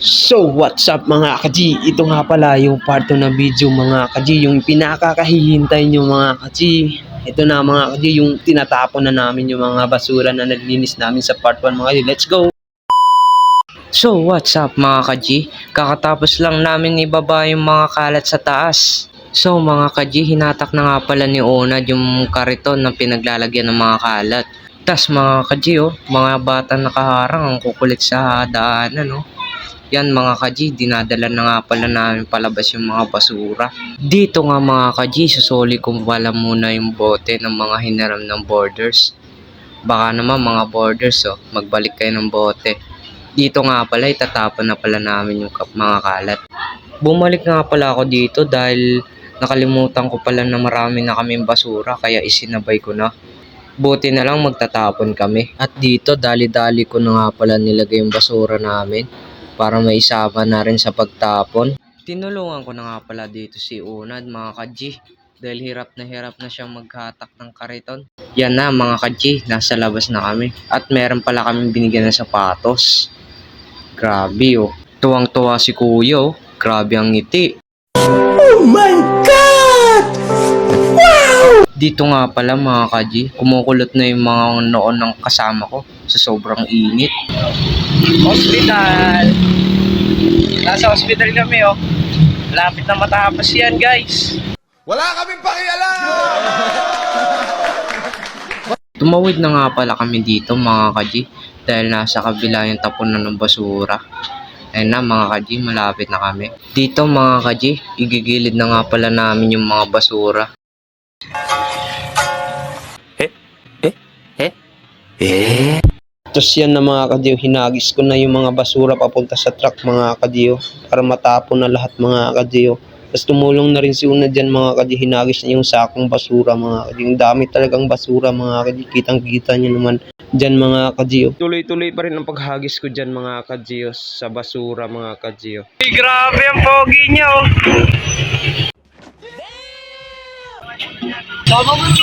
So what's up mga ka-G? Ito nga pala yung part 2 ng video mga ka-G, yung pinakakahihintay nyo mga ka-G. Ito na mga ka-G, yung tinatapon na namin yung mga basura na naglinis namin sa part 1 mga ka-G. Let's go! So what's up mga ka-G? Kakatapos lang namin ibaba yung mga kalat sa taas. So mga ka-G, hinatak na nga pala ni Onad yung kariton na pinaglalagyan ng mga kalat. Tas mga ka-G, mga bata nakaharang ang kukulit sa daanan, Yan mga ka-G, dinadala na nga pala namin palabas yung mga basura. Dito nga mga ka-G, susuli ko pala muna yung bote ng mga hinaram ng borders. Baka naman mga borders, magbalik kayo ng bote. Dito nga pala, itatapon na pala namin yung mga kalat. Bumalik nga pala ako dito dahil nakalimutan ko pala na marami na kaming basura kaya isinabay ko na. Buti na lang magtatapon kami. At dito, dali-dali ko na nga pala nilagay yung basura namin para maisama na rin sa pagtapon. Tinulungan ko na nga pala dito si Unad mga ka-G dahil hirap na siyang maghatak ng kariton. Yan na mga ka-G, nasa labas na kami at meron pala kaming binigyan ng sapatos. Grabe tuwang-tuwa si Kuya grabe ang ngiti. Oh my God! Wow! Dito nga pala mga ka-G, kumukulot na yung mga noon ng kasama ko sa sobrang init. Hospital! Nasa hospital kami Lapit na matapos yan guys. Wala kaming pakialam! Tumawid na nga pala kami dito mga ka-G dahil nasa kabila yung tapunan ng basura. Ayun na mga ka-G, malapit na kami. Dito mga ka-G, igigilid na nga pala namin yung mga basura. Tapos yan na mga ka-G, hinagis ko na yung mga basura papunta sa truck mga ka-G para matapon na lahat mga ka-G. Tapos tumulong na rin si Una dyan mga ka-G, hinagis na yung sakong basura mga ka-G. Yung dami talagang basura mga ka-G, kitang-kita nyo naman dyan mga ka-G. Tuloy-tuloy pa rin ang paghagis ko dyan mga ka-G sa basura mga ka-G. Hey, grabe ang pogi nyo!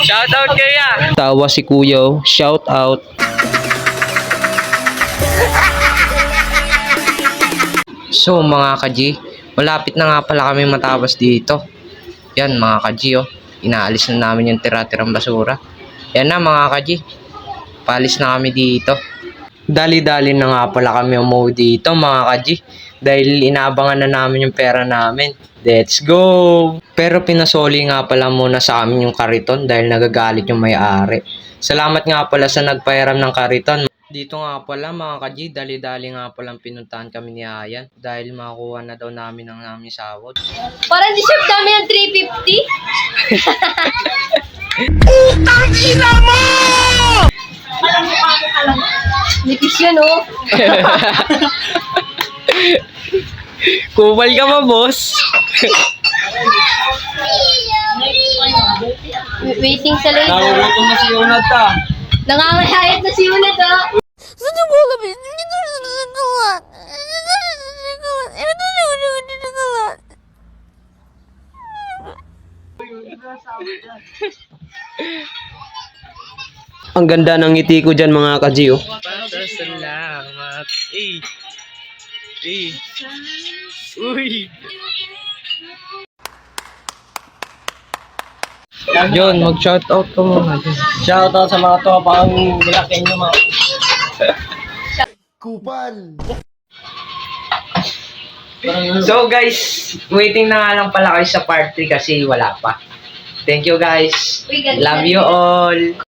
Shout out kaya! Tawa si Kuya, shout out! So mga ka-G, malapit na nga pala kami matapos dito. Yan mga ka-G inaalis na namin yung tira-tirang basura. Yan na mga ka-G, paalis na kami dito. Dali-dali na nga pala kami umuwi dito mga ka-G dahil inaabangan na namin yung pera namin. Let's go! Pero pinasoli nga pala muna sa amin yung kariton dahil nagagalit yung may-ari. Salamat nga pala sa nagpahiram ng kariton. Dito nga pala mga ka-G, dali-dali nga palang pinuntahan kami ni Ayan dahil makakuha na daw namin ang namin sahod. Parang deserve namin ng 350. Utang ina mo! Nipis yun, Kupal ka ba, boss? Waiting sa lane. Nagugutom na si Unad ta. Nangangahayat na si Unad, Sana mo kami, hindi ko nagagawa. Ang ganda ng ngiti ko dyan mga ka-G Pasasalamat. Uy. John, mag-shoutout ka muna. Shoutout sa mga tropang nilakin nyo mga. Kupal! So guys, waiting na nga lang pala kayo sa part 3 kasi wala pa. Thank you guys. Love you all.